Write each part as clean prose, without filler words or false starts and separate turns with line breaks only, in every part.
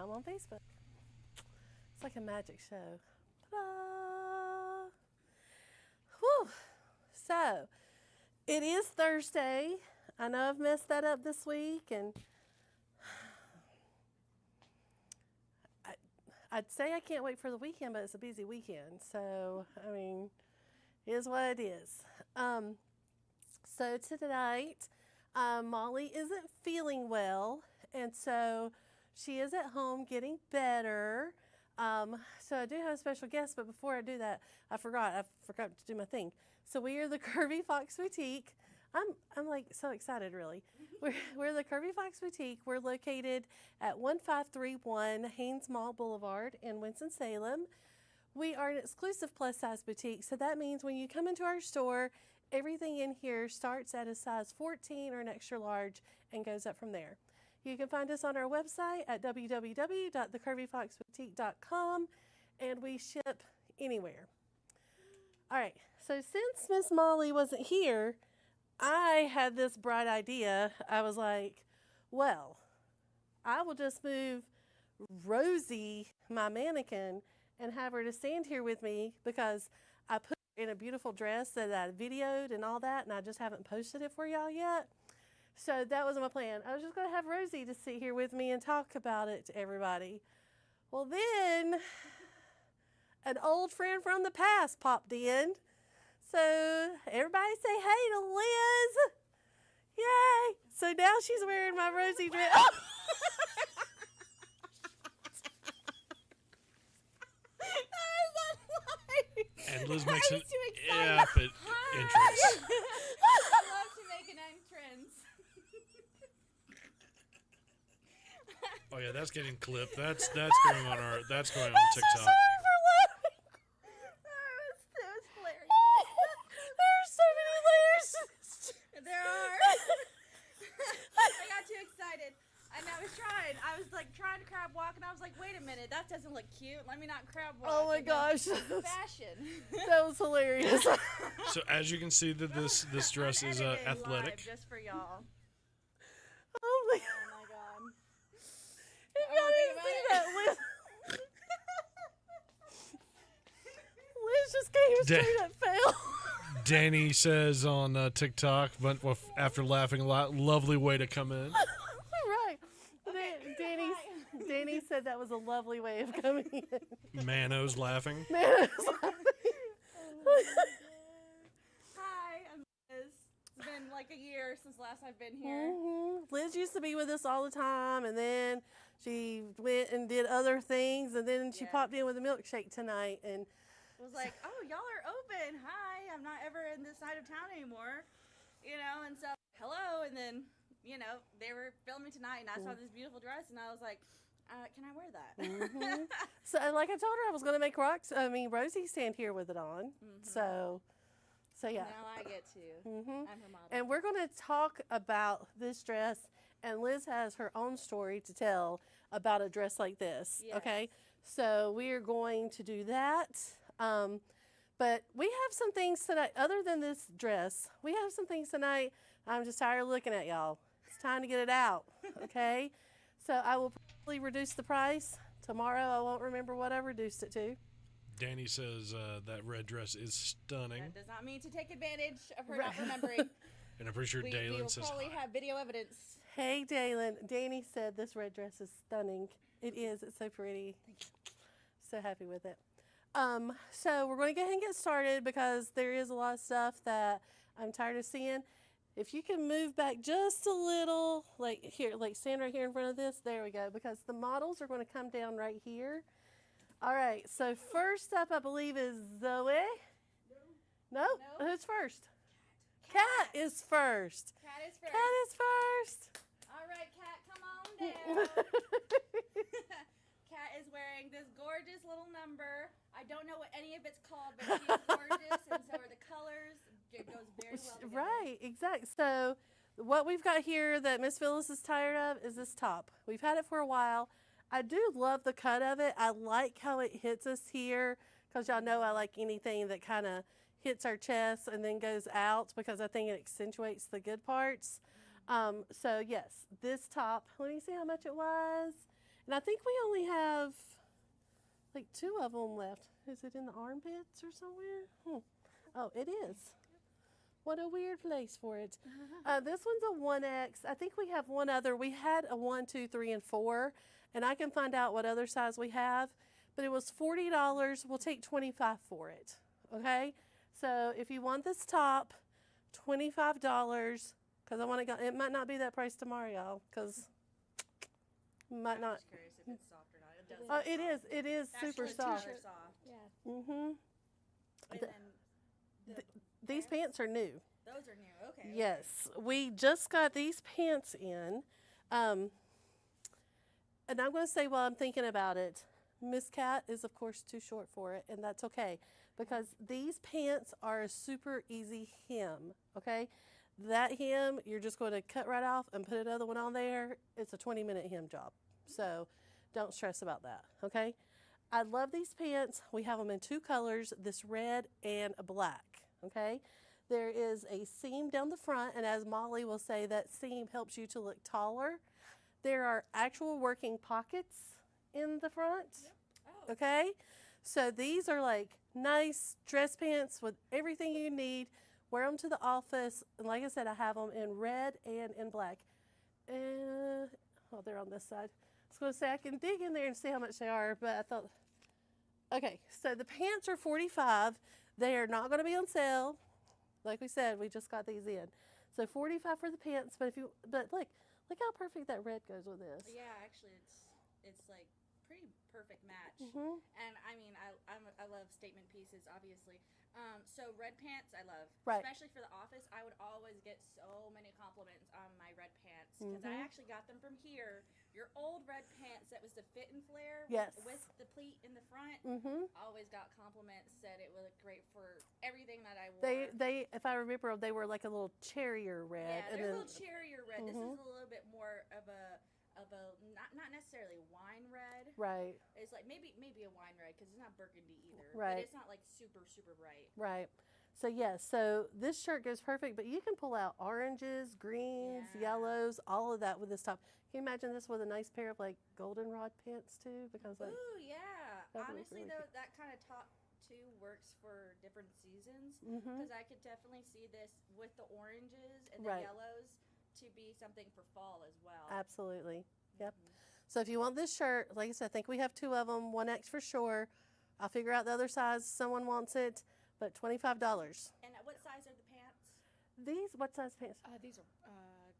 I'm on Facebook. It's like a magic show. Ta-da! Whew. So, it is Thursday. I know I've messed that up this week, and I'd say I can't wait for the weekend, but it's a busy weekend. So, I mean, it is what it is. So tonight, Molly isn't feeling well, and so she is at home getting better. So I do have a special guest, but before I do that, I forgot to do my thing. So we are the Curvy Fox Boutique. I'm like so excited, really. We're the Curvy Fox Boutique. We're located at 1531 Haynes Mall Boulevard in Winston-Salem. We are an exclusive plus size boutique, so that means when you come into our store, everything in here starts at a size 14 or an extra large and goes up from there. You can find us on our website at www.TheCurvyFoxBoutique.com, and we ship anywhere. All right, so since Miss Molly wasn't here, I had this bright idea. I was like, well, I will just move Rosie, my mannequin, and have her to stand here with me because I put her in a beautiful dress that I videoed and all that, and I just haven't posted it for y'all yet. So that was my plan. I was just going to have Rosie to sit here with me and talk about it to everybody. Well, then an old friend from the past popped in. So everybody say hey to Liz. Yay. So now she's wearing my Rosie dress.
And Liz makes an epic entrance.
I love to make an entrance.
Oh yeah, that's getting clipped. That's going on TikTok.
So sorry for laughing.
That was hilarious.
There are so many layers to this.
There are. I got too excited. And I was like trying to crab walk, and I was like, wait a minute, that doesn't look cute. Let me not crab walk.
Oh my gosh.
Fashion.
That was hilarious.
So as you can see, that this dress is athletic.
Live just for y'all.
Oh my
God.
If y'all didn't see that, Liz just came straight up fail.
Danny says on TikTok, but after laughing a lot, lovely way to come in.
Right. Danny said that was a lovely way of coming in.
Mano's laughing.
Man,
Hi, I'm Liz. It's been like a year since last I've been here.
Liz used to be with us all the time, and then she went and did other things, and then she popped in with a milkshake tonight, and
It was like, oh, y'all are open. Hi, I'm not ever in this side of town anymore. And so, hello. And then, they were filming tonight, and I saw this beautiful dress, and I was like, can I wear that?
So like I told her I was going to make Rosie stand here with it on. So yeah.
Now I get to. I'm her model.
And we're going to talk about this dress, and Liz has her own story to tell about a dress like this.
Yes.
Okay, so we are going to do that. But we have some things tonight, other than this dress. We have some things tonight. I'm just tired of looking at y'all. It's time to get it out. Okay, so I will probably reduce the price. Tomorrow I won't remember what I reduced it to.
Danny says that red dress is stunning.
That does not mean to take advantage of her not remembering.
And I'm pretty sure
we
Dalen
will
says
probably
hi.
have video evidence.
Hey, Dalen. Danny said this red dress is stunning. It is. It's so pretty. So happy with it. So we're going to go ahead and get started because there is a lot of stuff that I'm tired of seeing. If you can move back just a little, like here, like stand right here in front of this. There we go. Because the models are going to come down right here. All right. So first up, I believe, is Zoe. No? Who's first? Cat is first.
Cat is first.
Cat is first.
All right, Cat, come on down. Cat is wearing this gorgeous little number. I don't know what any of it's called, but she is gorgeous, and so are the colors. It goes very well together.
Right, exactly. So what we've got here that Miss Phyllis is tired of is this top. We've had it for a while. I do love the cut of it. I like how it hits us here because y'all know I like anything that kind of hits our chest and then goes out because I think it accentuates the good parts. So yes, this top, let me see how much it was. And I think we only have like 2 of them left. Is it in the armpits or somewhere? Oh, it is. What a weird place for it. This one's a 1X. I think we have one other. We had a 1, 2, 3, and 4, and I can find out what other size we have. But it was $40. We'll take $25 for it. Okay? So if you want this top, $25. Because I want to go. It might not be that price tomorrow, y'all. Because might
I'm
not.
just curious if it's soft or not. It does.
It is. It is super
Actually,
soft.
they're soft.
Yeah.
Mm-hmm.
And
The-
then
These pants are new.
those are new. Okay.
Yes, we just got these pants in. And I'm going to say while I'm thinking about it, Miss Cat is, of course, too short for it, and that's okay because these pants are a super easy hem, okay? That hem, you're just going to cut right off and put another one on there. It's a 20-minute hem job, so don't stress about that, okay? I love these pants. We have them in 2 colors, this red and a black, okay? There is a seam down the front, and as Molly will say, that seam helps you to look taller. There are actual working pockets in the front,
Oh.
okay? So these are like nice dress pants with everything you need. Wear them to the office, and like I said, I have them in red and in black. And, oh, they're on this side. I was going to say I can dig in there and see how much they are, but I thought, okay, so the pants are $45. They are not going to be on sale. Like we said, we just got these in. So $45 for the pants, but look how perfect that red goes with this.
Yeah, actually, it's like pretty perfect match.
Mhm.
And I mean, I love statement pieces, obviously. So red pants, I love,
Right.
especially for the office. I would always get so many compliments on my red pants because I
Mhm.
actually got them from here. Your old red pants that was the fit and flare
Yes.
with the pleat in the front.
Mhm.
Always got compliments. Said it would look great for everything that I wore.
They, if I remember, they were like a little cherrier red.
Yeah,
and
they're a
then,
little cherrier red. This
Mhm.
is a little bit more of a not necessarily wine red.
right,
It's like maybe a wine red because it's not burgundy either.
Right.
But it's not like super bright.
right. So yes, so this shirt goes perfect, but you can pull out oranges, greens,
Yeah.
yellows, all of that with this top. Can you imagine this with a nice pair of like goldenrod pants too? Because like,
Ooh, yeah.
That would look
Honestly,
really
though,
cute.
that kind of top too works for different seasons
Mhm.
because I could definitely see this with the oranges and the
Right.
yellows to be something for fall as well.
Absolutely. Yep.
Mhm.
So if you want this shirt, like I said, I think we have 2 of them, 1X for sure. I'll figure out the other size. Someone wants it, but $25.
And what size are the pants?
These, what size pants?
These are 2X.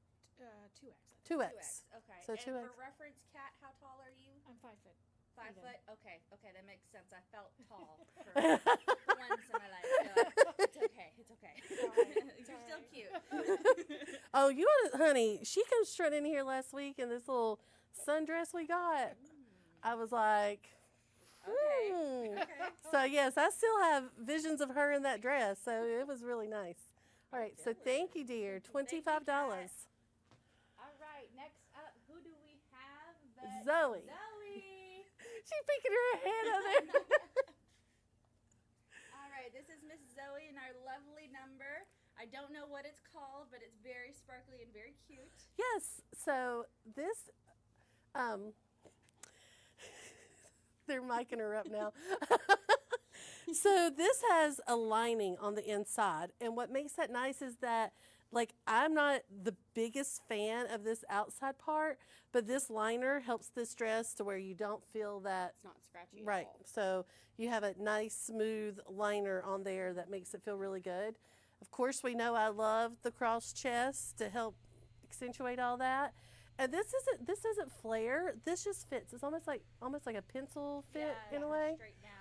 2X.
2X. Okay.
So
and
2X.
for reference, Kat, how tall are you?
I'm 5 foot.
5
Even.
foot? Okay, that makes sense. I felt tall for once in my life. So it's okay.
It's
You're still
alright.
cute.
Oh, you want to, honey, she comes strutting in here last week in this little sundress we got. I was like,
Okay.
hmm.
Okay.
So, yes, I still have visions of her in that dress. So it was really nice. All right. So thank you, dear. $25.
All right. Next up, who do we have? But
Zoe.
Zoe.
She's peeking her head out there.
All right. This is Miss Zoe and our lovely number. I don't know what it's called, but it's very sparkly and very cute.
Yes. So this, they're miking her up now. So this has a lining on the inside, and what makes that nice is that, like, I'm not the biggest fan of this outside part, but this liner helps this dress to where you don't feel that.
It's not scratchy
Right.
at all.
So you have a nice smooth liner on there that makes it feel really good. Of course, we know I love the cross chest to help accentuate all that. And this isn't flare. This just fits. It's almost like a pencil fit in a way.
Straight down.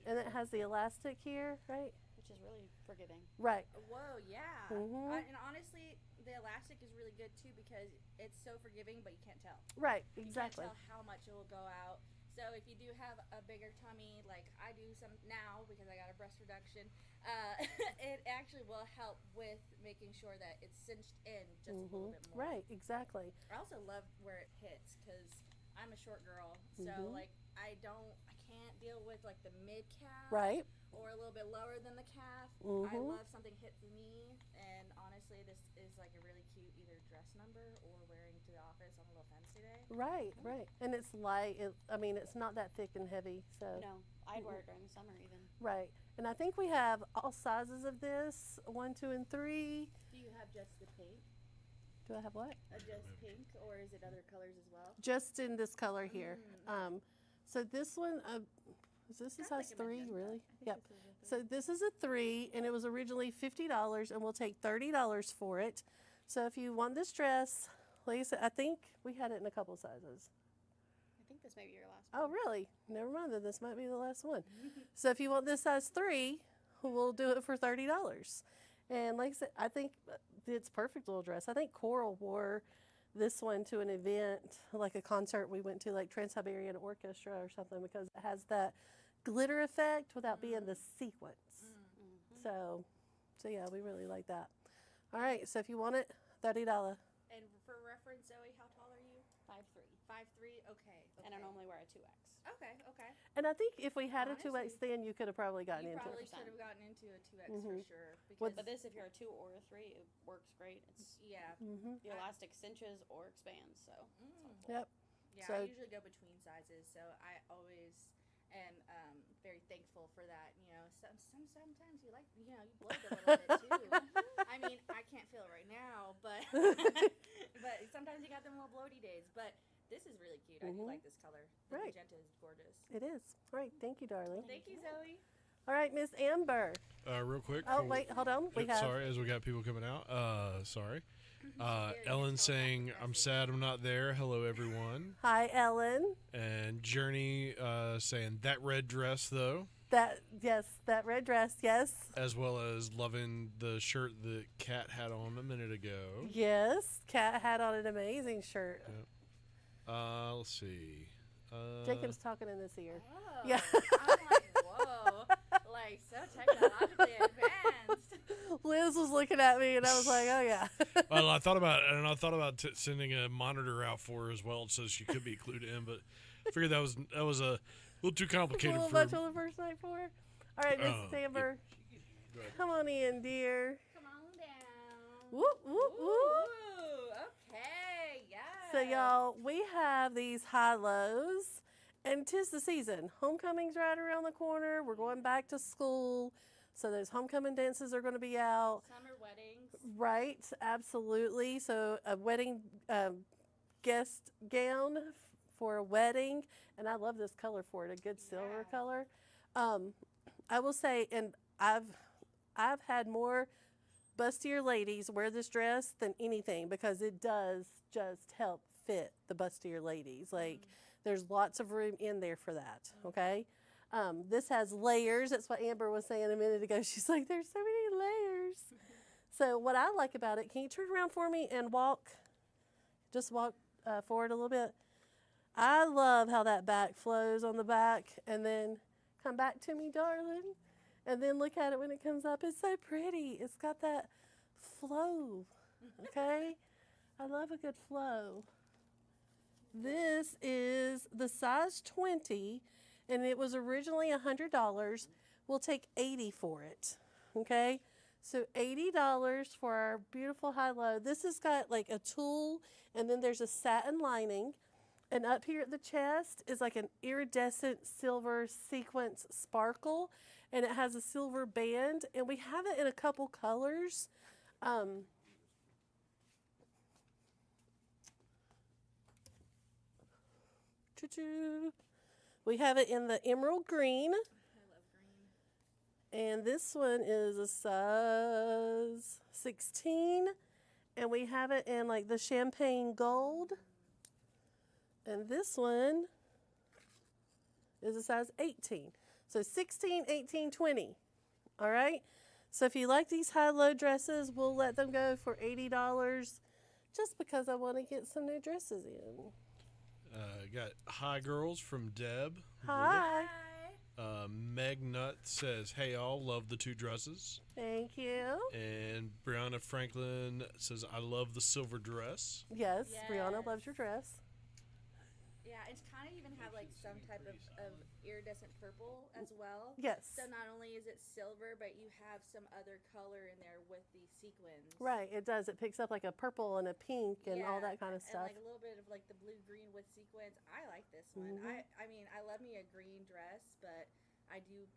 And it has the elastic here, right?
Which is really forgiving.
Right.
Whoa, yeah.
Mhm.
And honestly, the elastic is really good too because it's so forgiving, but you can't tell.
Right.
You
Exactly.
can't tell how much it will go out. So if you do have a bigger tummy, like I do some now because I got a breast reduction, it actually will help with making sure that it's cinched in just a little bit more.
Right. Exactly.
I also love where it hits because I'm a short girl, so like I can't deal with like the mid calf
Right.
or a little bit lower than the calf. I
Mhm.
love something hit the knee, and honestly, this is like a really cute either dress number or wearing to the office on a little fancy day.
Right, right. And it's light. I mean, it's not that thick and heavy. So
No, I'd wear it during the summer even.
right. And I think we have all sizes of this, 1, 2, and 3.
Do you have just the pink?
Do I have what?
Just pink, or is it other colors as well?
Just in this color here. So this one, is this a
Kinda
size
like a
3,
magenta.
really?
I think
Yep.
this is a
So this is a 3, and it was originally $50, and we'll take $30 for it. So if you want this dress, like I said, I think we had it in a couple sizes.
I think this may be your last one.
Oh, really? Never mind, then this might be the last one. So if you want this size 3, we'll do it for $30. And like I said, I think it's a perfect little dress. I think Coral wore this one to an event, like a concert we went to, like Trans-Siberian Orchestra or something, because it has that glitter effect without being the sequence. So yeah, we really like that. All right, so if you want it, $30.
And for reference, Zoe, how tall are you?
5'3",
5'3". Okay.
and I normally wear a 2X.
Okay. Okay.
And I think if we had a 2X
Honestly,
then, you could have probably gotten
You
into
probably
it.
could have gotten into a 2X
Mhm.
for sure.
What-
Because
But this, if you're a 2 or a 3, it works great. It's
yeah.
Mm-hmm.
the elastic cinches or expands, so it's helpful.
Yep.
Yeah,
So-
I usually go between sizes, so I always am very thankful for that. You know, sometimes you you bloat a little bit too. I mean, I can't feel it right now, but but sometimes you got them little bloaty days. But this is really cute. I do
Mhm.
like this color. The
Right.
magenta is gorgeous.
It is. All right, thank you, darling.
Thank you, Zoe.
All right, Miss Amber.
Real quick.
Oh, wait, hold on. We have.
Sorry, as we got people coming out. Sorry.
Very
Ellen
good.
saying, "I'm sad I'm not there." Hello, everyone.
Hi, Ellen.
And Journey saying that red dress though,
That red dress. Yes,
as well as loving the shirt that Kat had on a minute ago.
yes. Kat had on an amazing shirt.
Let's see.
Jacob's talking in this ear.
Oh,
Yeah.
I'm like, whoa, like so technologically advanced.
Liz was looking at me, and I was like, "Oh yeah."
Well, I thought about sending a monitor out for her as well, so she could be clued in. But I figured that was a little too
A
complicated
little
for.
much on the first night for her. All right, Miss
yeah.
Amber,
Go ahead.
come on in, dear.
Come on down.
Whoop whoop whoop.
Ooh, okay, yeah.
So y'all, we have these high-lows, and 'tis the season. Homecoming's right around the corner. We're going back to school, so those homecoming dances are going to be out.
Summer weddings.
Right, absolutely. So a wedding guest gown for a wedding, and I love this color for it, a good silver
Yeah.
color. I will say, and I've had more bustier ladies wear this dress than anything, because it does just help fit the bustier ladies. Like there's lots of room in there for that. Okay. This has layers. That's what Amber was saying a minute ago. She's like, there's so many layers. So what I like about it, can you turn around for me and walk forward a little bit? I love how that back flows on the back, and then come back to me, darling. And then look at it when it comes up. It's so pretty. It's got that flow, okay? I love a good flow. This is the size 20, and it was originally $100. We'll take $80 for it, okay? So $80 for our beautiful high-low. This has got like a tulle, and then there's a satin lining. And up here at the chest is like an iridescent silver sequence sparkle, and it has a silver band, and we have it in a couple colors. Choo-choo. We have it in the emerald green,
I love green.
and this one is a size 16, and we have it in like the champagne gold. And this one is a size 18. So 16, 18, 20. All right? So if you like these high-low dresses, we'll let them go for $80 just because I want to get some new dresses in.
Got hi girls from Deb.
Hi.
Hi.
Meg Nutt says, "Hey all, love the two dresses."
Thank you.
And Brianna Franklin says, "I love the silver dress."
Yes, Brianna
Yes.
loves your dress.
Yeah, it's kind of even have like some type of iridescent purple as well.
Yes.
So not only is it silver, but you have some other color in there with the sequins.
Right, it does. It picks up like a purple and a pink and all that kind of stuff.
And like a little bit of like the blue-green with sequins. I like this one.
Mm-hmm.
I mean, I love me a green dress, but I do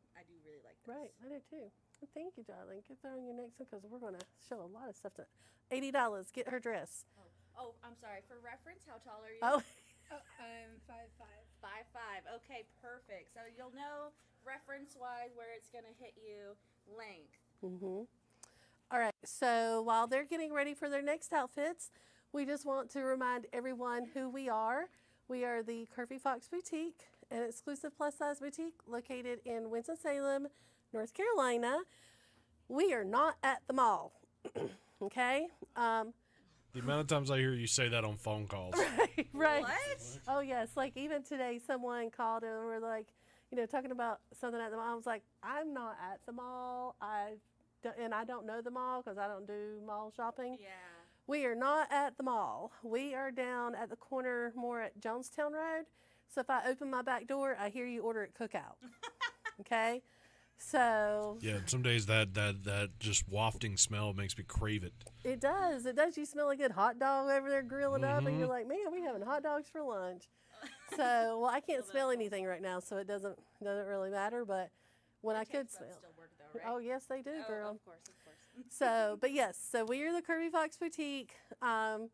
really like this.
Right, I do too. Well, thank you, darling. Get that on your next one because we're going to show a lot of stuff. $80. Get her dress.
Oh, I'm sorry. For reference, how tall are you?
Oh.
I'm 5'5".
5'5". Okay, perfect. So you'll know reference-wise where it's going to hit you length.
Mm-hmm. All right, so while they're getting ready for their next outfits, we just want to remind everyone who we are. We are the Curvy Fox Boutique, an exclusive plus-size boutique located in Winston-Salem, North Carolina. We are not at the mall, okay?
The amount of times I hear you say that on phone calls.
Right.
What?
Oh, yes. Like even today, someone called and we're like, talking about something at the mall. I was like, I'm not at the mall. I don't know the mall because I don't do mall shopping.
Yeah.
We are not at the mall. We are down at the corner more at Jonestown Road. So if I open my back door, I hear you order at Cookout. Okay? So
Yeah, some days that just wafting smell makes me crave it.
it does. It does. You smell a good hot dog over there grilling up, and you're like, man, we having hot dogs for lunch. So, well, I can't smell anything right now, so it doesn't really matter. But when I could
Taste
smell,
buds still work though, right?
oh yes, they do, girl.
Of course.
So, but yes, so we are the Curvy Fox Boutique. Come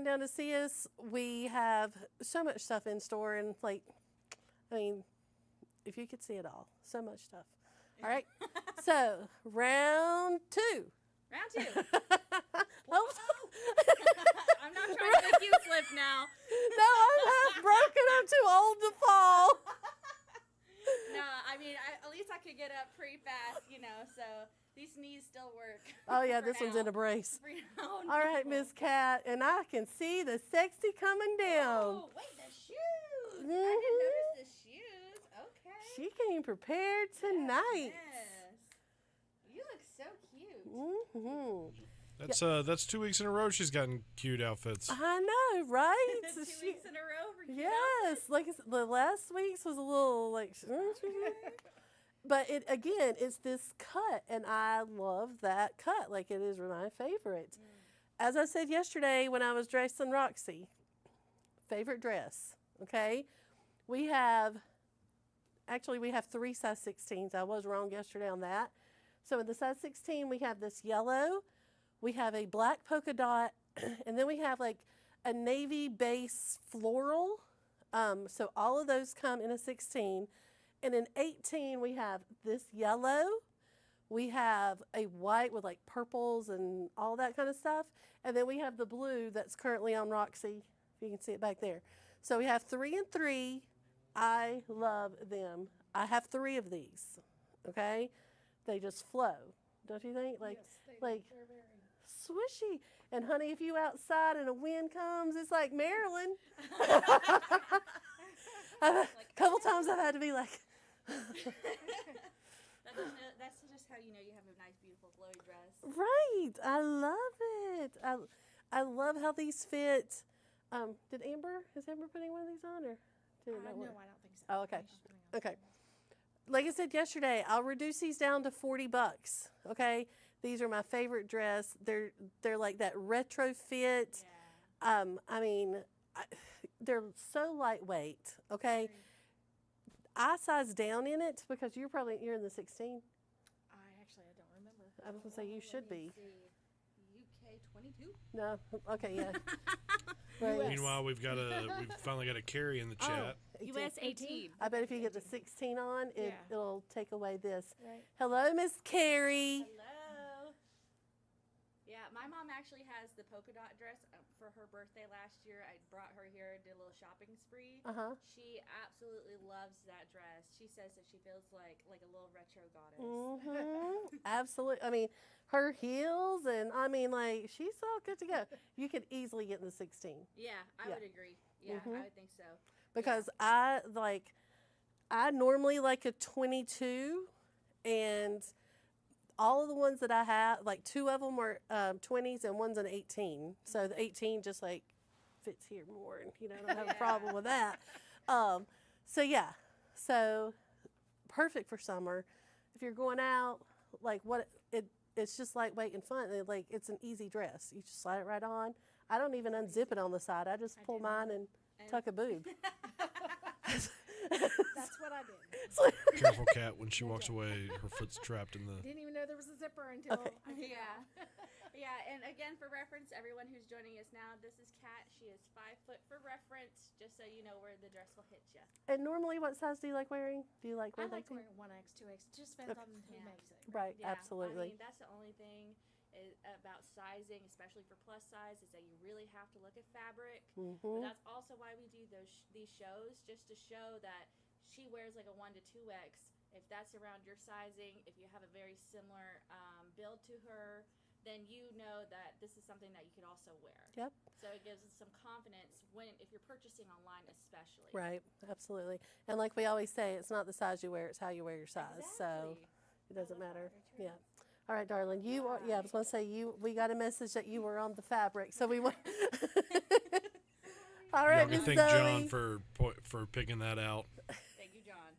down to see us. We have so much stuff in store, and if you could see it all, so much stuff. All right. So round two.
Round two.
Oh,
I'm not trying to make you slip now.
no, I'm half broken. I'm too old to fall.
No, I mean, at least I could get up pretty fast, so these knees still work.
Oh yeah,
for
this one's
now.
in a brace.
Oh,
All right,
no.
Miss Cat, and I can see the sexy coming down.
Oh, wait, the shoes. I
Mhm.
didn't notice the shoes. Okay.
She came prepared tonight.
Yes. You look so cute.
Mm-hmm.
That's 2 weeks in a row she's gotten cute outfits.
I know, right?
Two
She-
weeks in a row for cute
yes, like the last week's was a little like, but it's this cut, and I love that cut. Like it is my favorite. As I said yesterday when I was dressing Roxy, favorite dress. Okay, we have 3 size 16s. I was wrong yesterday on that. So in the size 16, we have this yellow, we have a black polka dot, and then we have like a navy base floral. So all of those come in a 16. And in 18, we have this yellow. We have a white with like purples and all that kind of stuff. And then we have the blue that's currently on Roxy, if you can see it back there. So we have 3 and 3. I love them. I have 3 of these, okay? They just flow, don't you think? Like,
They're very.
swishy. And honey, if you outside and a wind comes, it's like Maryland. A couple times I've had to be like,
That's just how you know you have a nice, beautiful, flowy dress.
right. I love it. I love how these fit. Is Amber putting one of these on, or did it not
No,
work?
I don't think so.
Oh, okay. Okay. Like I said yesterday, I'll reduce these down to $40. Okay, these are my favorite dress. They're like that retro fit.
Yeah.
They're so lightweight. Okay, I size down in it because you're in the 16.
I don't remember.
I was gonna say you should be.
UK 22.
No, okay, yeah. Right.
Meanwhile, we've finally got a Carrie in the chat.
18.
US 18.
I bet if you get the 16 on, it'll take away this.
Right.
Hello, Miss Carrie.
Hello. Yeah, my mom actually has the polka dot dress for her birthday last year. I brought her here and did a little shopping spree. She absolutely loves that dress. She says that she feels like a little retro goddess.
Absolutely. I mean, her heels and she's all good to go. You could easily get in the 16
Yeah, I would agree. Yeah, I would think so.
because I normally like a 22, and all of the ones that I have, like 2 of them are 20s and one's an 18. So the 18 just like fits here more, and I don't have a problem with that. So yeah, so perfect for summer. If you're going out, like it's just lightweight and fun. Like it's an easy dress. You just slide it right on. I don't even unzip it on the side. I just pull mine and tuck a boob.
That's what I did.
Careful, Kat. When she walks away, her foot's trapped in the.
Didn't even know there was a zipper until
Okay.
I did
Yeah.
that.
Yeah, and again, for reference, everyone who's joining us now, this is Kat. She is 5 foot for reference, just so you know where the dress will hit you.
And normally, what size do you like wearing? Do you like
I
wearing
like
that too?
wearing 1X, 2X. It just depends on who
Yeah.
makes it.
Right,
Yeah,
absolutely.
I mean, that's the only thing about sizing, especially for plus size, is that you really have to look at fabric. But
Mm-hmm.
that's also why we do these shows, just to show that she wears like a 1 to 2X. If that's around your sizing, if you have a very similar build to her, then you know that this is something that you could also wear.
Yep.
So it gives us some confidence if you're purchasing online, especially.
Right, absolutely. And like we always say, it's not the size you wear; it's how you wear your size. So
Exactly.
it doesn't
love that.
matter.
Very
Yeah. All right, darling. You are. Yeah, I was going to say we got a message that you were on the fabric, so we want. All right,
Y'all can
Miss
thank
Zoe.
John for picking that out.
Thank you, John.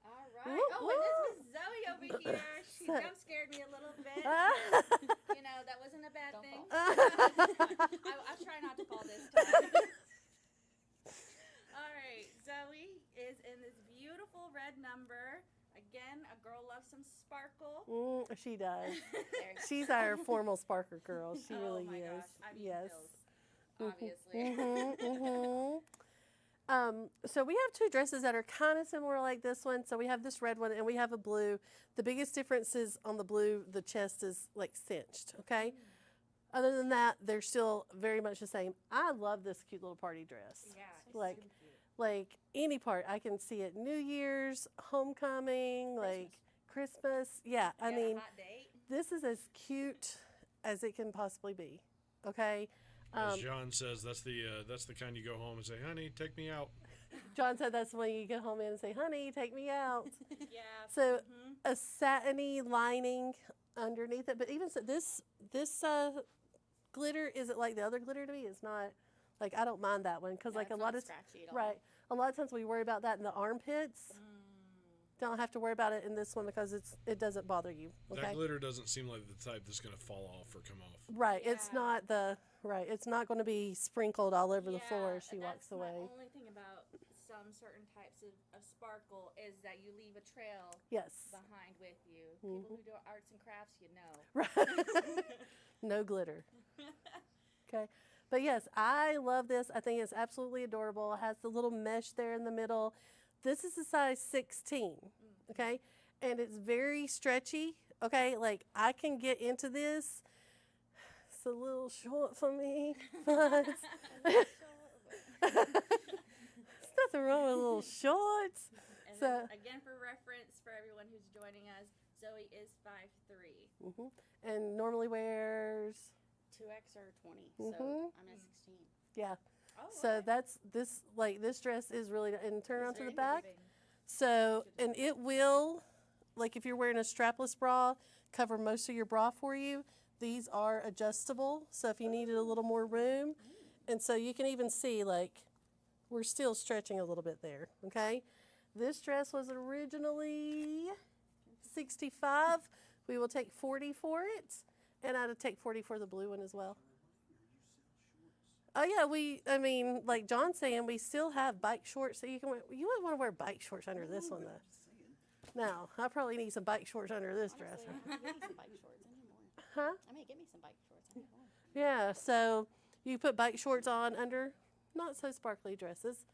All right.
Woo,
Oh,
woo.
and this is Zoe over here. She
So-
jump scared me a little bit. That wasn't a bad
Don't
thing.
fall.
I try not to fall this time. All right. Zoe is in this beautiful red number. Again, a girl loves some sparkle.
She does.
There.
She's our formal sparker girl. She
Oh
really
my
is.
gosh. I mean,
Yes.
Bills, obviously.
So we have two dresses that are kind of similar like this one. So we have this red one and we have a blue. The biggest difference is on the blue, the chest is like cinched, okay? Other than that, they're still very much the same. I love this cute little party dress.
Yeah. it's
Like-
super cute.
Like any part, I can see it New Year's, homecoming, like Christmas. Yeah, I
You got a
mean,
hot date?
this is as cute as it can possibly be, okay?
As John says, that's the kind you go home and say, "Honey, take me out."
John said that's when you get home in and say, honey, take me out.
Yeah.
So
Mhm.
a satiny lining underneath it. But even so, this glitter isn't like the other glitter to me. It's not, like, I don't mind that one. Because,
Yeah,
like, a
it's
lot
not
of,
scratchy at all.
right, a lot of times we worry about that in the armpits. Don't have to worry about it in this one because it doesn't bother you, okay?
That glitter doesn't seem like the type that's going to fall off or come off.
Right, it's
Yeah.
not it's not going to be sprinkled all over the floor as she
that's
walks away.
The only thing about some certain types of sparkle is that you leave a trail
Yes.
behind with you.
Mm-hmm.
People who do arts and crafts, you know.
Right. No glitter. Okay. But yes, I love this. I think it's absolutely adorable. It has the little mesh there in the middle. This is a size 16. Okay. And it's very stretchy. Okay. Like I can get into this. It's a little short for me, but there's nothing wrong with little shorts.
And
So-
then, again, for reference, for everyone who's joining us, Zoe is 5'3".
And normally wears,
2X or 20.
Mhm.
So I'm at 16.
yeah.
Oh,
So
okay.
that's this dress is really, and turn around to the
Very
back.
moving.
So, and it will, like if you're wearing a strapless bra, cover most of your bra for you. These are adjustable. So if you needed a little more room, and so you can even see like we're still stretching a little bit there, okay? This dress was originally 65. We will take 40 for it, and I'd take 40 for the blue one as well. Oh yeah, I mean, like John's saying, we still have bike shorts that you can wear. You wouldn't want to wear bike shorts under this one though. No, I probably need some bike shorts under this dress.
Honestly, I may get me some bike shorts. I need more.
Huh?
I may get me some bike shorts. I need more.
Yeah, so you put bike shorts on under not so sparkly dresses.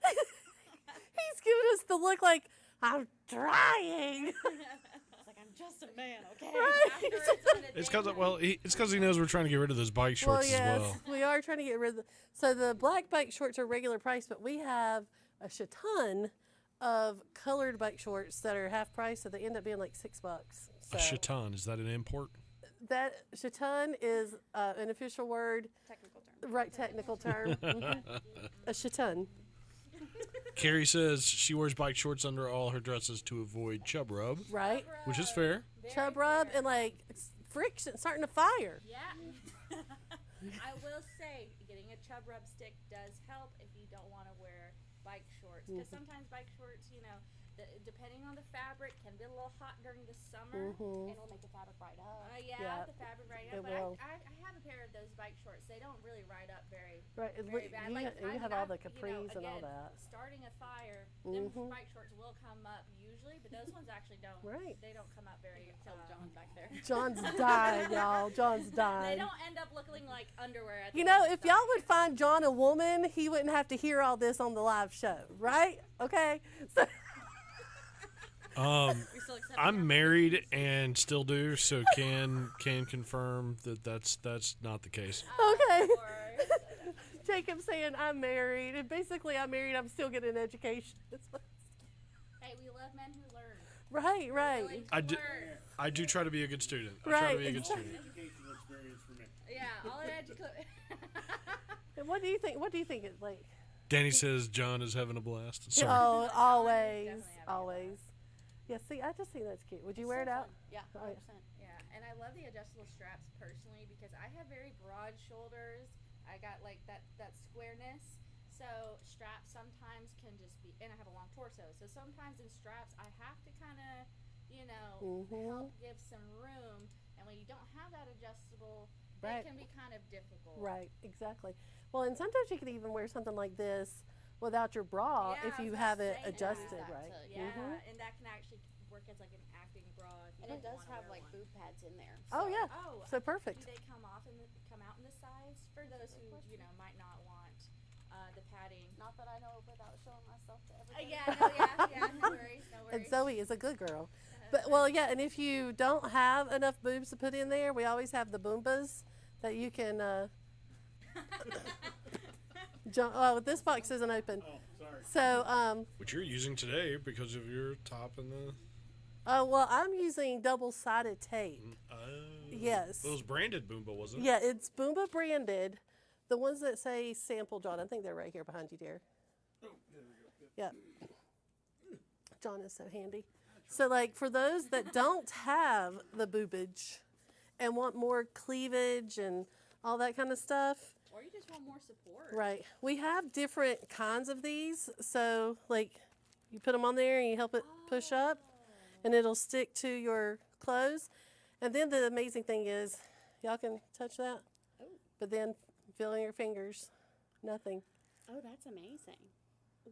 He's giving us the look like I'm trying.
It's like I'm just a man, okay?
After it's on a
It's
date
because he knows we're trying to get rid of those bike shorts
yes,
as well.
we are trying to get rid of so the black bike shorts are regular price, but we have a ton of colored bike shorts that are half price, so they end up being like $6. So
A chiton, is that an import?
that chiton is an official word,
Technical term.
right? Technical term. A chiton.
Carrie says she wears bike shorts under all her dresses to avoid chub rub,
Right?
which is fair.
Very
Chub rub
fair.
and like friction starting to fire.
Yeah. I will say, getting a chub rub stick does help if you don't want to wear bike shorts. Because sometimes bike shorts, depending on the fabric, can be a little hot during the summer.
And it'll make the fabric right up.
Yeah.
The fabric right
It
up.
will.
But I have a pair of those bike shorts. They don't really ride up very
Right.
very bad.
You have all the capris and all
again,
that.
Starting a fire, them bike shorts will come up usually, but those ones actually don't.
Right.
They don't come up very.
Tell John back there.
John's dying, y'all. John's
They
dying.
don't end up looking like underwear. At the
You know,
end of
if
the
y'all
time.
would find John a woman, he wouldn't have to hear all this on the live show, right? Okay. So,
You're still accepting
I'm
that?
married and still do, so can confirm that that's not the case.
okay.
Of course.
Jacob saying I'm married, and basically I'm married. I'm still getting an education.
Hey, we love men who learn.
Right.
Willing to
I do-
learn.
I do try to be a good student. I try to be a good
Right.
student.
Educational experience for me.
Yeah, all that
And what do you think? What do you think it's like?
Danny says John is having a blast. Sorry.
Oh, always,
Definitely having
always. Yeah. See, I just think that's cute. Would you wear it out?
Yeah,
Oh, yeah.
100%.
Yeah, and I love the adjustable straps personally because I have very broad shoulders. I got like that squareness. So straps sometimes can just be, and I have a long torso. So sometimes in straps I have to kind of, help give some room. And when you don't have that adjustable,
Right.
it can be kind of difficult.
Right. Exactly. Well, and sometimes you can even wear something like this without your bra
Yeah,
if
I
you
was
have
gonna
it
say that.
adjusted
That
right.
too,
Yeah, and that can actually work as like an acting bra. If you
And it
don't
does
wanna
have
wear
like
one.
boob pads in there.
Oh yeah.
Oh,
So perfect.
do they come out in the sides for those who might not want the padding?
Not that I know of without showing myself to everybody.
No worries, no
And
worries.
Zoe is a good girl. But well, yeah, and if you don't have enough boobs to put in there, we always have the Boombas that you can. This box isn't open.
Oh, sorry.
So,
Which you're using today because of your top and the.
well, I'm using double-sided tape. Yes.
It was branded Boomba, wasn't it?
Yeah, it's Boomba branded. The ones that say sample, John, I think they're right here behind you, dear.
Oh, there we go.
Yeah. John is so handy. So, like, for those that don't have the boobage and want more cleavage and all that kind of stuff,
Or you just want more support.
right, we have different kinds of these. So, like, you put them on there and you help it push up, and it'll stick to your clothes. And then the amazing thing is, y'all can touch that, but then feel in your fingers, nothing.
Oh, that's amazing.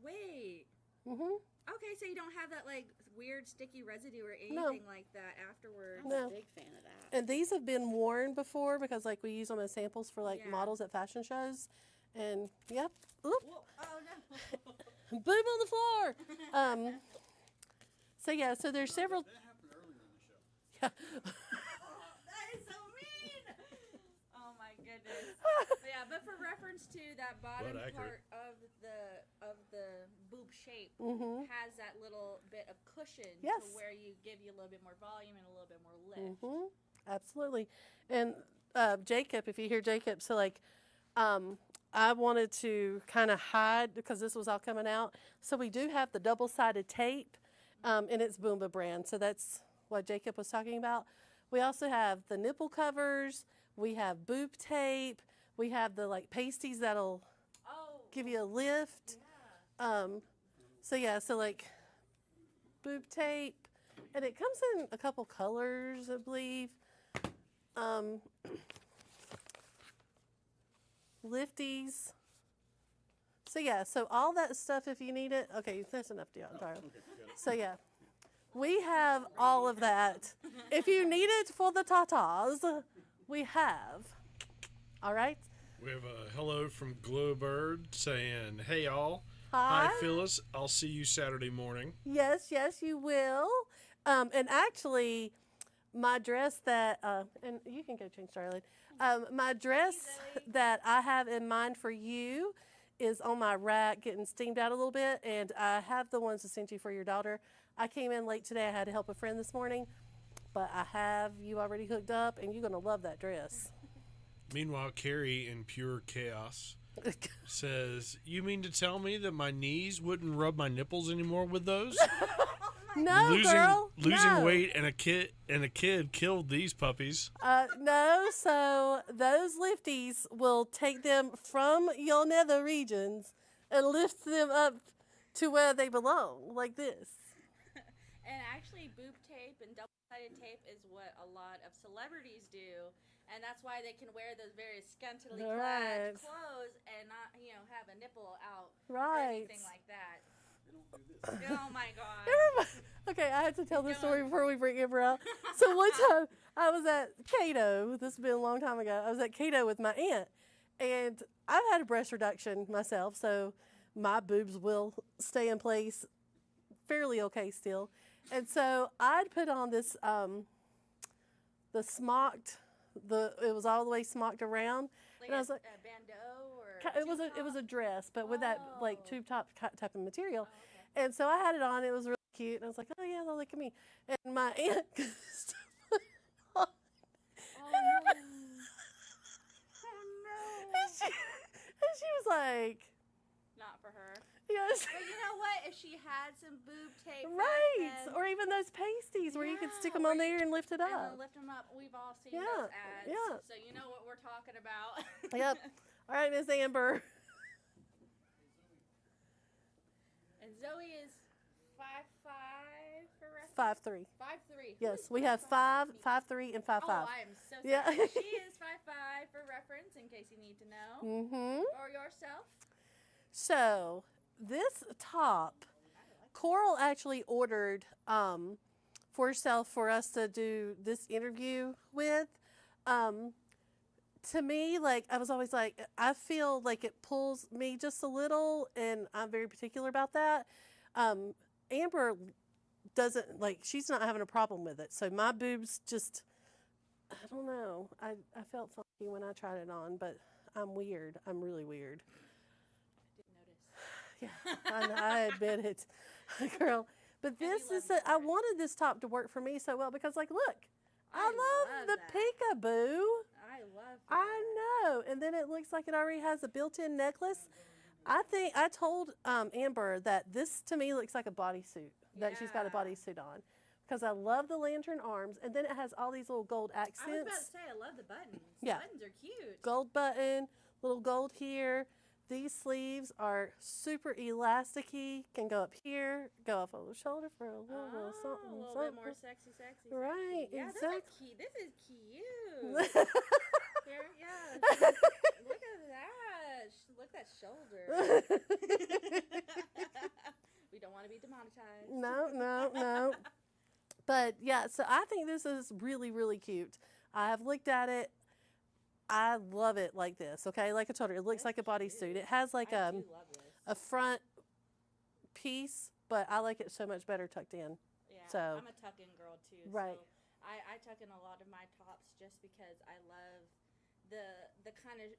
Wait.
Mhm.
Okay, so you don't have that like weird sticky residue or anything
No.
like that afterwards.
I'm
No.
a big fan of that.
And these have been worn before because, like, we use them as samples for, like,
Yeah.
models at fashion shows. And, yep, oop,
Whoa, oh no.
boob on the floor. So, yeah, so there's several.
That happened earlier in the show.
That is so mean. Oh my goodness. But for reference to that bottom
But
part
accurate.
of the boob shape
Mm-hmm.
has that little bit of cushion
Yes.
to where you give you a little bit more volume and a little bit more lift.
Mm-hmm. Absolutely. And Jacob, if you hear Jacob, so, like, I wanted to kind of hide because this was all coming out. So we do have the double-sided tape, and it's Boomba brand. So that's what Jacob was talking about. We also have the nipple covers. We have boob tape. We have the, like, pasties that'll
Oh.
give you a lift. So yeah, so like boob tape, and it comes in a couple colors, I believe. Lifties. So yeah, so all that stuff if you need it. Okay, that's enough, Tyler. So yeah, we have all of that. If you need it for the tatas, we have. All right.
We have a hello from Glowbird saying, "Hey y'all,
Hi.
hi Phyllis. I'll see you Saturday morning."
Yes, you will. And actually, my dress that, and you can go change, Charlotte. My dress that I have in mind for you is on my rack getting steamed out a little bit, and I have the ones to send you for your daughter. I came in late today. I had to help a friend this morning, but I have you already hooked up, and you're going to love that dress.
Meanwhile, Carrie in pure chaos says, "You mean to tell me that my knees wouldn't rub my nipples anymore with those?"
No, girl.
losing
no.
weight and a kid killed these puppies.
No, so those lifties will take them from your nether regions and lift them up to where they belong, like this.
And actually, boob tape and double-sided tape is what a lot of celebrities do, and that's why they can wear those very scantily
Right.
clad clothes and not, have a nipple out or
Right.
anything like that. Oh my god!
Okay, I have to tell this story before we bring Amber out. So one time I was at Cato. This has been a long time ago. I was at Cato with my aunt, and I've had a breast reduction myself, so my boobs will stay in place fairly okay still. And so I'd put on this the smocked, it was all the way smocked around,
Like
and I was
a
like,
bandeau or
it was a dress, but with that like
Oh.
tube top type of material.
Oh, okay.
And so I had it on. It was really cute. And I was like, oh, yeah, look at me. And my aunt put it on.
Oh no! Oh no!
And she was like,
Not for her.
yes.
But you know what? If she had some boob tape, back
Right.
then,
Or even those pasties where you could stick
Yeah,
them on
where you-
there and lift it
and
up.
then lift them up. We've all seen
Yeah,
those ads.
yeah.
So you know what we're talking about.
Yep. All right, Miss Amber.
And Zoe is 5'5" for reference.
5'3".
5'3".
Yes, we have 5'3", and 5'5".
Oh, I am so sorry.
Yeah.
She is 5'5" for reference, in case you need to know.
Mm-hmm.
Or yourself.
So this top, Coral actually ordered for herself for us to do this interview with. To me, like, I was always like, I feel like it pulls me just a little, and I'm very particular about that. Amber doesn't, like, she's not having a problem with it. So my boobs just, I don't know. I felt funky when I tried it on, but I'm weird. I'm really weird.
Didn't notice.
Yeah, I admit it, girl. But
we
this
love
is,
you
I
for it.
wanted this top to work for me so well because, like, look, I love the
that.
peekaboo.
I love that.
I know. And then it looks like it already has a built-in necklace. I think I told Amber that this to me looks like a bodysuit, that she's got a
Yeah.
bodysuit on. Because I love the lantern arms. And then it has all these little gold
I was about to
accents.
say, I love the buttons.
Yeah.
The buttons are cute.
Gold button, little gold here. These sleeves are super elasticy. Can go up here, go off over the shoulder for a little something.
A little
something.
bit more sexy.
Right,
Yeah,
exactly.
cute. This is cute. Here, yeah. Look at that. Look at that shoulder. We don't want to be demonetized.
No. But yeah, so I think this is really, really cute. I have looked at it. I love it like this, okay? Like I told her, it looks like a bodysuit. It has like
I do love this.
a front piece, but I like it so much better tucked in.
Yeah,
so-
I'm a tuck-in girl too.
Right.
So I tuck in a lot of my tops just because I love the kind of,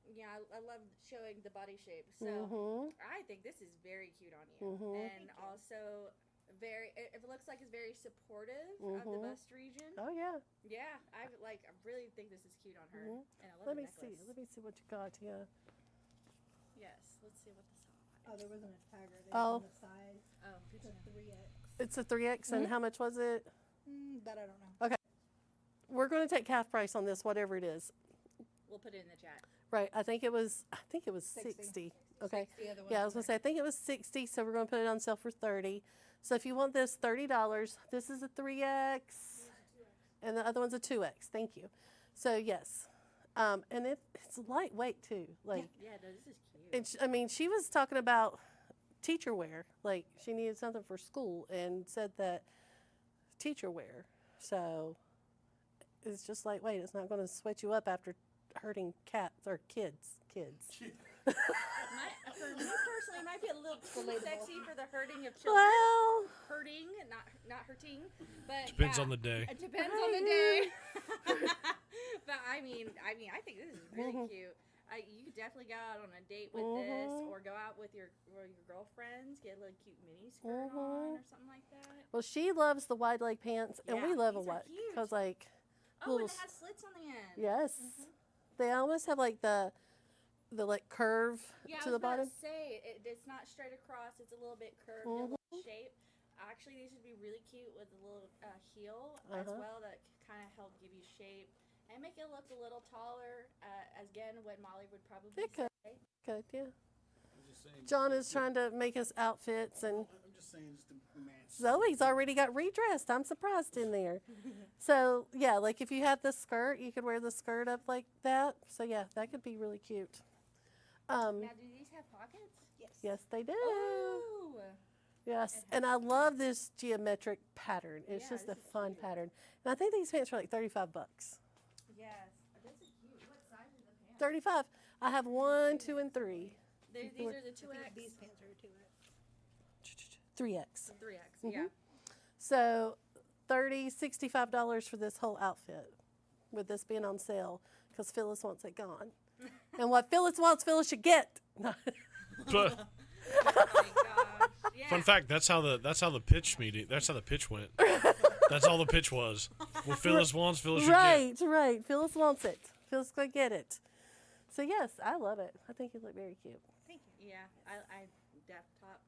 I love showing the body shape. So
Mm-hmm.
I think this is very cute on you.
Mhm.
And also it looks like it's very supportive of the
Mhm.
bust region.
Oh yeah.
Yeah, I really think this is cute on her.
Mhm.
And I love
Let
the
me
necklace.
see. Let me see what you got here.
Yes, let's see what this is.
Oh, there wasn't a tagger there
Oh.
on the side.
Oh, good
The
to know.
3X.
It's a 3X, and how much was it?
That I don't know.
We're going to take half price on this, whatever it is.
We'll put it in the chat.
Right. I think it was
60.
60. Okay.
The other one
Yeah, I was gonna say I think it was 60, so we're gonna put it on sale for 30. So if you want this, $30. This is a 3X, and the other one's a 2X. Thank you. So yes, and it's lightweight too. Like,
Yeah, no, this is cute.
and I mean, she was talking about teacher wear. Like she needed something for school, and said that teacher wear. So it's just lightweight. It's not gonna sweat you up after hurting cats or kids.
For me personally, it might be a little too sexy for the hurting of children.
Well,
Hurting, not hurting, but
Depends
yeah,
on the day.
It depends on the day. But I mean, I think this is really cute. You could definitely go out on a date with this, or go out with your girlfriends, get a little cute mini skirt on or something like that.
well, she loves the wide leg pants, and we
Yeah,
love a
these are
wide
cute.
because like
Oh, and
little
it has slits on the end.
yes, they almost have like the like curve
Yeah, I
to
was
the
about
bottom.
to say it's not straight across; it's a little bit curved, a little shape. actually these would be really cute with a little heel as well that kind of help give you shape and make it look a little taller. Again, what Molly would probably
It could.
say.
Good, yeah.
I'm just saying.
John is trying to make us outfits, and
I'm just saying, just to match.
Zoe's already got redressed. I'm surprised in there. So, yeah, like if you had the skirt, you could wear the skirt up like that. So, yeah, that could be really cute.
Now, do these have pockets?
Yes, they do.
Ooh.
Yes, and I love this geometric pattern. It's
Yeah,
just a
this is
fun
cute.
pattern. And I think these pants are like $35.
Yes. This is cute. What size is the pants?
35. I have 1, 2, and 3.
These are the 2X.
These pants are 2X.
3X.
3X, yeah.
So $65 for this whole outfit, with this being on sale, because Phyllis wants it gone. And what Phyllis wants, Phyllis should get.
Oh my gosh. Yeah.
Fun fact: that's how the pitch meeting. That's how the pitch went. That's all the pitch was. What Phyllis wants, Phyllis should get.
Right. Phyllis wants it. Phyllis gonna get it. So yes, I love it. I think you look very cute.
Thank you.
Yeah, I def top.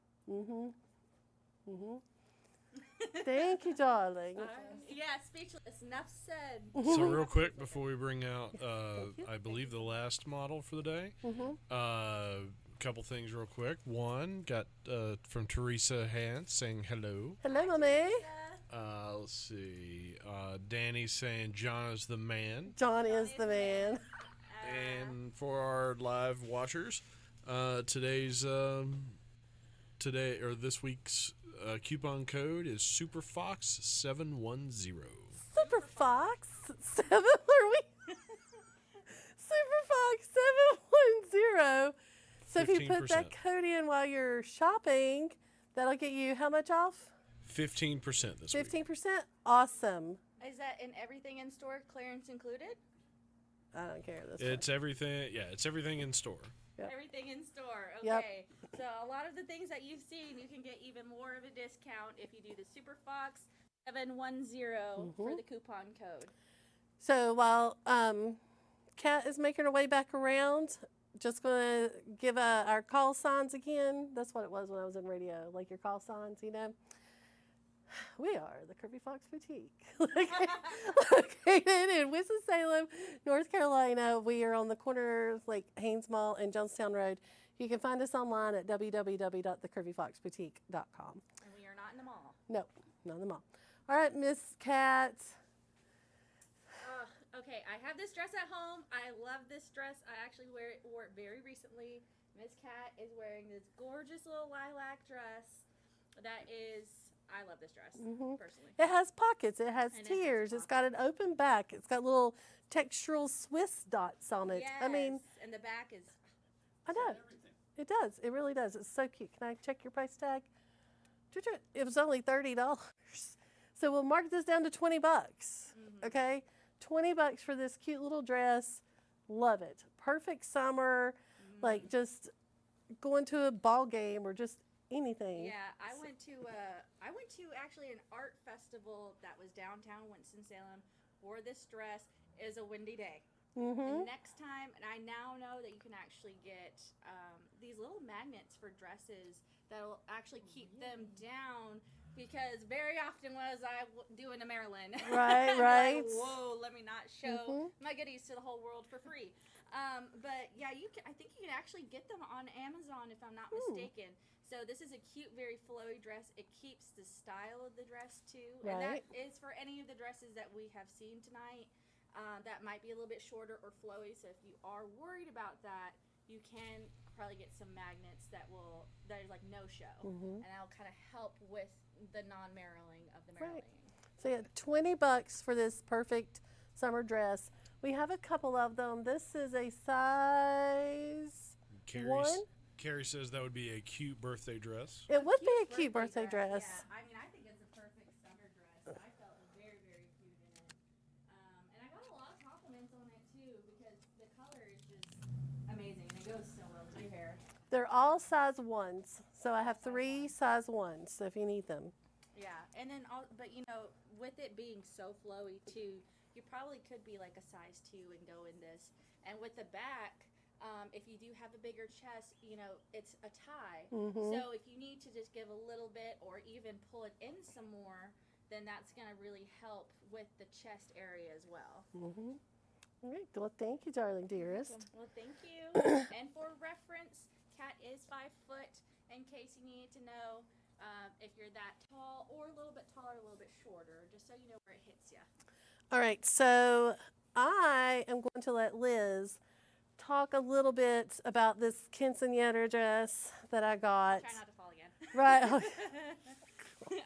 Thank you, darling.
Yeah, speechless. Enough said.
So real quick before we bring out, I believe the last model for the day. Couple things real quick. One got from Teresa Hans saying hello.
Hello, mommy.
Let's see. Danny saying John is the man.
John is the man.
And for our live watchers, this week's coupon code is SuperFox710.
Super Fox 7. Are we? Super Fox 710. So if you put that
15%.
code in while you're shopping, that'll get you how much off?
15% this week.
15%. Awesome.
Is that in everything in store, clearance included?
I don't care this
It's everything. Yeah, it's everything in store.
Yep.
Everything in store.
Yep.
Okay. So a lot of the things that you've seen, you can get even more of a discount if you do the Super Fox 710 for the coupon code.
So while Kat is making her way back around, just going to give our call signs again. That's what it was when I was in radio, like your call signs, you know. We are the Curvy Fox Boutique, located in Winston-Salem, North Carolina. We are on the corner, like Haynes Mall and Jonestown Road. You can find us online at www.TheCurvyFoxBoutique.com.
And we are not in the mall.
No, not in the mall. All right, Miss Kat.
Okay, I have this dress at home. I love this dress. I actually wore it very recently. Miss Kat is wearing this gorgeous little lilac dress. I love this dress, personally.
It has pockets. It has
And it has
tiers. It's got an open back. It's got little textural Swiss dots on it.
Yes,
I mean,
and the back is
I know. It does. It really does. It's so cute. Can I check your price tag? It was only $30. So we'll mark this down to $20. Okay? $20 for this cute little dress. Love it. Perfect summer, like just going to a ball game or just anything.
Yeah, I went to actually an art festival that was downtown Winston-Salem. Wore this dress. It was a windy day. The next time, and I now know that you can actually get these little magnets for dresses that will actually keep them down, because very often was I doing to Maryland.
Right.
Like, whoa, let me not show my goodies to the whole world for free. But yeah, I think you can actually get them on Amazon if I'm not mistaken. So this is a cute, very flowy dress. It keeps the style of the dress too. And that is for any of the dresses that we have seen tonight. That might be a little bit shorter or flowy. So if you are worried about that, you can probably get some magnets that is like no show. And that'll kind of help with the non-Maryling of the Maryling.
So yeah, $20 for this perfect summer dress. We have a couple of them. This is a size 1.
Carrie says that would be a cute birthday dress.
It would be a cute birthday dress.
Yeah, I mean, I think it's a perfect summer dress. I felt very, very cute in it. And I got a lot of compliments on it too, because the color is just amazing. It goes so well with your hair.
They're all size 1s. So I have 3 size 1s, so if you need them.
Yeah, and then, but you know, with it being so flowy too, you probably could be like a size 2 and go in this. And with the back, If you do have a bigger chest, you know, it's a tie.
Mm-hmm.
So if you need to just give a little bit or even pull it in some more, then that's going to really help with the chest area as well.
Mm-hmm. All right. Well, thank you, darling dearest.
Well, thank you. And for reference, Kat is 5 foot, in case you need to know if you're that tall or a little bit taller, a little bit shorter, just so you know where it hits you.
All right. So I am going to let Liz talk a little bit about this quinceañera dress that I got.
Try not to fall again.
Right.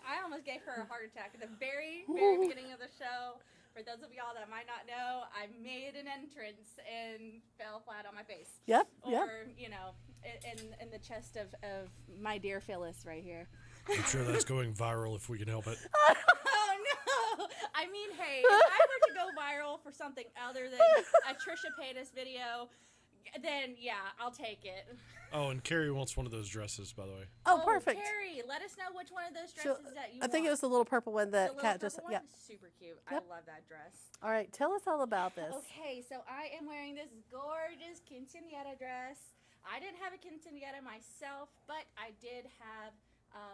I almost gave her a heart attack at the very, very beginning of the show. For those of y'all that might not know, I made an entrance and fell flat on my face.
Yep.
Or,
Yep.
you know, in the chest of my dear Phyllis right here.
I'm sure that's going viral if we can help it.
Oh, no. I mean, hey, if I were to go viral for something other than a Trisha Paytas video, then, yeah, I'll take it.
Oh, and Carrie wants one of those dresses, by the way.
Oh, perfect.
Carrie, let us know which one of those
So,
dresses that you
I think it
want.
was the little purple one
The
that
little
Kat just.
purple
Yeah.
one? Super cute.
Yep.
I love that dress.
All right. Tell us all about this.
Okay, so I am wearing this gorgeous quinceañera dress. I didn't have a quinceañera myself, but I did have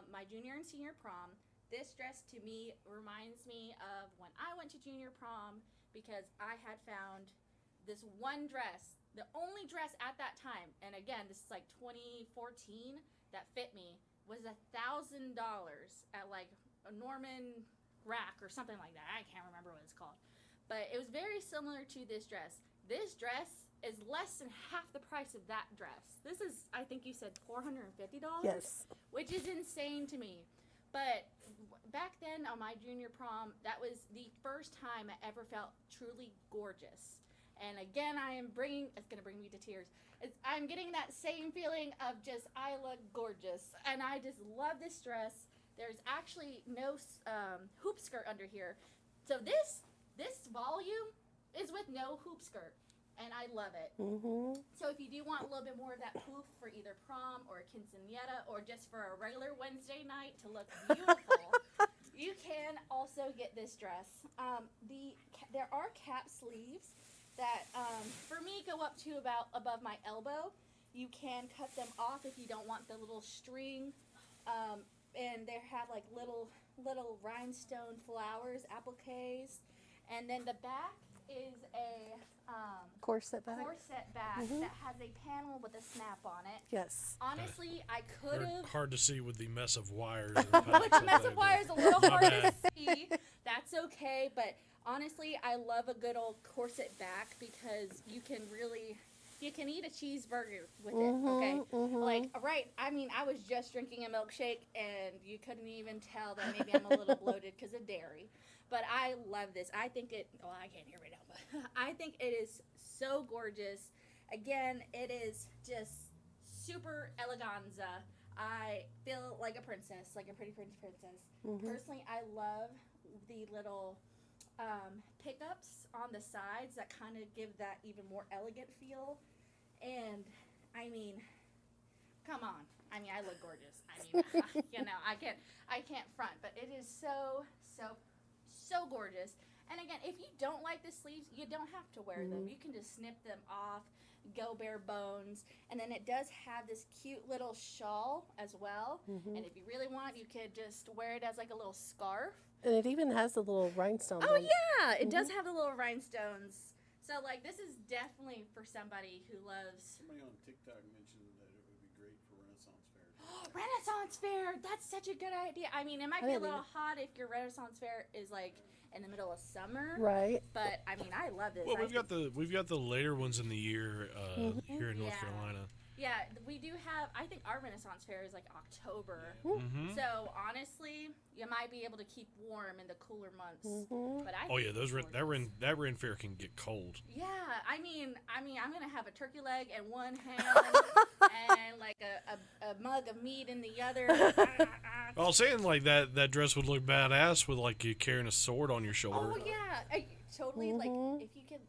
my junior and senior prom. This dress to me reminds me of when I went to junior prom because I had found this one dress, the only dress at that time, and again, this is like 2014, that fit me, was $1,000 at like a Norman Rack or something like that. I can't remember what it's called. But it was very similar to this dress. This dress is less than half the price of that dress. This is, I think you said $450?
Yes.
Which is insane to me. But back then on my junior prom, that was the first time I ever felt truly gorgeous. And again, it's going to bring me to tears. I'm getting that same feeling of just, I look gorgeous. And I just love this dress. There's actually no hoop skirt under here. So this volume is with no hoop skirt. And I love it.
Mm-hmm.
So if you do want a little bit more of that poof for either prom or a quinceañera or just for a regular Wednesday night to look beautiful, you can also get this dress. There are cap sleeves that, for me, go up to about above my elbow. You can cut them off if you don't want the little string. And they have like little rhinestone flowers, appliques. And then the back is a
Corset back.
corset back that has a panel with a snap on it.
Yes.
Honestly, I could
Very
have.
hard to see with the mess of wires.
With the mess of wires, a little
My
hard to
bad.
see. That's okay, but honestly, I love a good old corset back because you can eat a cheeseburger with it. Okay, like right. I mean, I was just drinking a milkshake, and you couldn't even tell that maybe I'm a little bloated because of dairy. But I love this. I think it. Oh, I can't hear right now, but I think it is so gorgeous. Again, it is just super eleganza. I feel like a princess, like a pretty princess. Personally, I love the little pickups on the sides that kind of give that even more elegant feel. And I mean, come on. I mean, I look gorgeous. I mean, I can't front, but it is so gorgeous. And again, if you don't like the sleeves, you don't have to wear them. You can just snip them off, go bare bones. And then it does have this cute little shawl as well. And if you really want, you could just wear it as like a little scarf.
And it even has the little rhinestones.
Oh,
on it.
yeah. It does have the little rhinestones. So, like, this is definitely for somebody who loves...
Somebody on TikTok mentioned that it would be great for Renaissance Fair.
Renaissance Fair! That's such a good idea. I mean, it might be a little hot if your Renaissance Fair is, like, in the middle of summer.
Right.
But, I mean, I love this.
Well, we've got the later ones in the year here in North
Yeah.
Carolina.
Yeah, we do have... I think our Renaissance Fair is, like, October.
Mm-hmm.
So, honestly, you might be able to keep warm in the cooler months. But I
Oh
think
yeah,
it's
that Ren Fair can get cold.
Yeah, I mean, I'm gonna have a turkey leg in one hand and like a mug of meat in the other.
I was saying like that dress would look badass with like you carrying a sword on your shoulder.
Oh yeah, totally. Like if you could,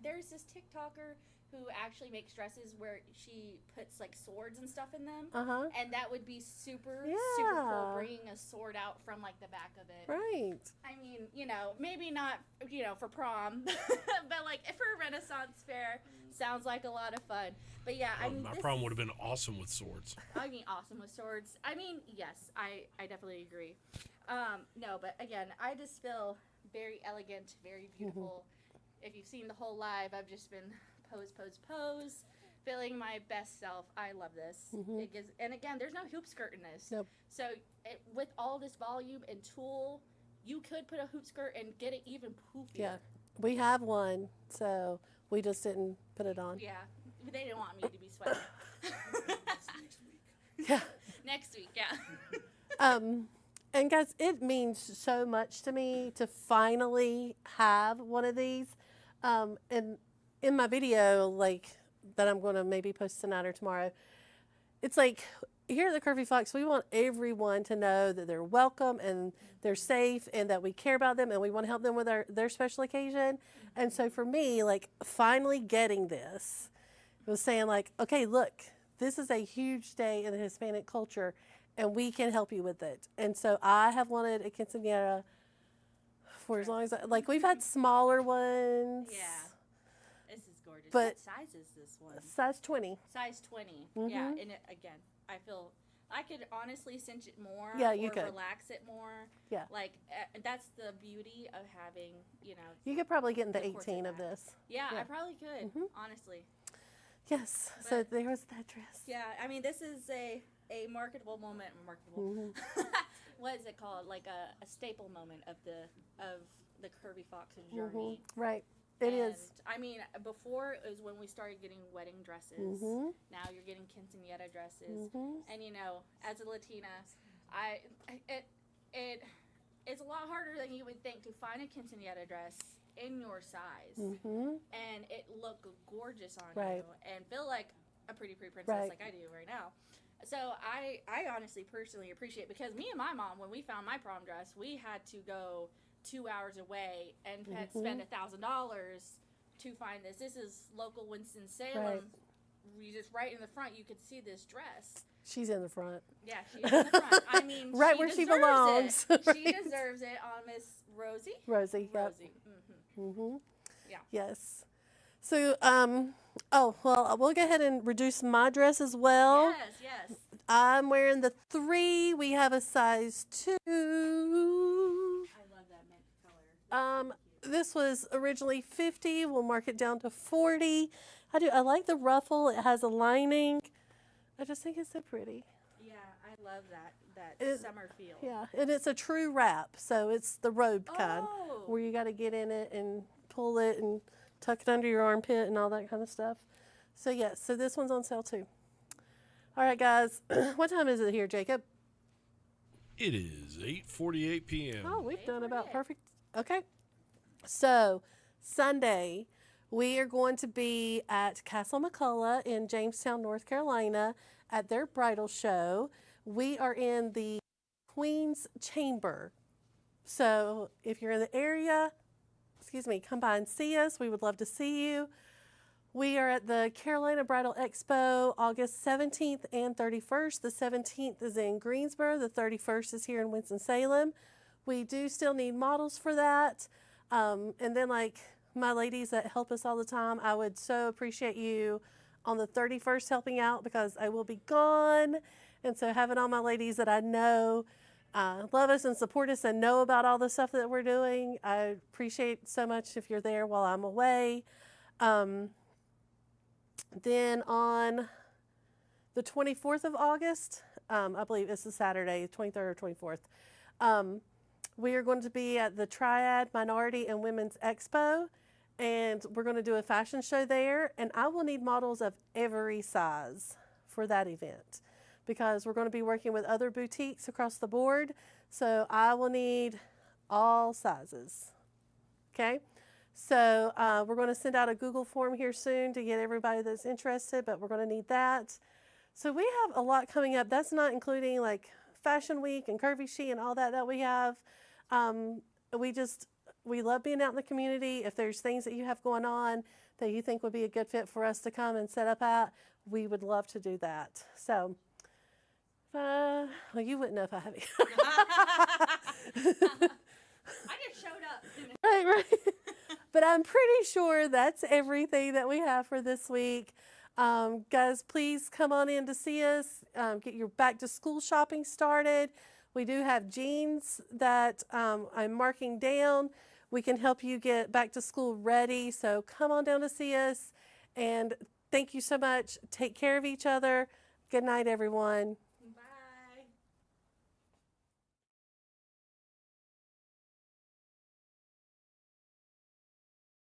there's this TikToker who actually makes dresses where she puts like swords and stuff in them, and that would be super cool. Bringing a sword out from like the back of it.
Right.
I mean, maybe not, for prom, but like for a Renaissance Fair, Sounds like a lot of fun. But yeah, I mean,
my
this
prom
is-
would have been awesome with swords.
I mean, awesome with swords. I mean, yes, I definitely agree. No, but again, I just feel very elegant, very beautiful. If you've seen the whole live, I've just been pose, feeling my best self. I love this. It gives, and again, there's no hoop skirt in this.
Nope.
So with all this volume and tulle, you could put a hoop skirt and get it even poofier.
Yeah. We have one, so we just didn't put it on.
Yeah. They didn't want me to be sweating.
That's next week.
Yeah.
Next week, yeah.
And guys, it means so much to me to finally have one of these. And in my video, like that I'm going to maybe post tonight or tomorrow, it's like here at the Curvy Fox, we want everyone to know that they're welcome and they're safe and that we care about them and we want to help them with their special occasion. And so for me, like finally getting this was saying like, okay, look, this is a huge day in the Hispanic culture and we can help you with it. And so I have wanted a quinceañera for as long as like we've had smaller ones.
Yeah. This is gorgeous.
But-
What size is this one?
Size 20.
Size 20. Yeah, and it, again, I feel I could honestly cinch it more
Yeah, you
or
could.
relax it more.
Yeah.
Like, that's the beauty of having,
You could probably get into
The corset
18 of
back.
this.
yeah,
Yeah.
I probably could, honestly.
Yes. So
But-
there was that dress.
Yeah, I mean, this is a marketable moment. What is it called? Like a staple moment of the Curvy Fox's journey.
Right. It is.
I mean, before it was when we started getting wedding dresses. Now you're getting quinceañera dresses. And as a Latina, it's a lot harder than you would think to find a quinceañera dress in your size and it look gorgeous on
Right.
you and feel like a pretty princess
Right.
like I do right now. So I honestly personally appreciate, because me and my mom, when we found my prom dress, we had to go 2 hours away and spend $1,000 to find this. This is local Winston-Salem.
Right.
We just right in the front, you could see this dress.
She's in the front.
Yeah, she's in the front. I mean,
Right
she
where she
deserves
belongs.
It. She
Right.
deserves it on Miss Rosie.
Rosie. Yep.
Rosie. Yeah.
Yes. So, oh, well, we'll go ahead and reduce my dress as well.
Yes.
I'm wearing the 3. We have a size 2.
I love that mint color.
This was originally 50. We'll mark it down to 40. I like the ruffle. It has a lining. I just think it's so pretty.
Yeah, I love that
It-
summer feel.
Yeah, and it's a true wrap, so it's the robe kind
Oh.
where you got to get in it and pull it and tuck it under your armpit and all that kind of stuff. So yes, so this one's on sale too. All right, guys, what time is it here, Jacob?
It is 8:48 p.m.
Oh, we've done about
8:48.
perfect. Okay, so Sunday we are going to be at Castle McCullough in Jamestown, North Carolina, at their bridal show. We are in the Queen's Chamber. So if you're in the area, come by and see us. We would love to see you. We are at the Carolina Bridal Expo August 17th and 31st. The 17th is in Greensboro. The 31st is here in Winston-Salem. We do still need models for that. And then like my ladies that help us all the time, I would so appreciate you on the 31st helping out because I will be gone. And so having all my ladies that I know love us and support us and know about all the stuff that we're doing, I appreciate so much if you're there while I'm away. Then on the 24th of August, I believe it's a Saturday, 23rd or 24th, we are going to be at the Triad Minority and Women's Expo, and we're going to do a fashion show there, and I will need models of every size for that event because we're going to be working with other boutiques across the board, so I will need all sizes, okay? So we're going to send out a Google form here soon to get everybody that's interested, but we're going to need that. So we have a lot coming up. That's not including like Fashion Week and Curvy She and all that we have. We love being out in the community. If there's things that you have going on that you think would be a good fit for us to come and set up at, we would love to do that. So, well, you wouldn't know if I have you.
I just showed up.
Right. But I'm pretty sure that's everything that we have for this week. Guys, please come on in to see us. Get your back to school shopping started. We do have jeans that I'm marking down. We can help you get back to school ready. So come on down to see us. And thank you so much. Take care of each other. Good night, everyone.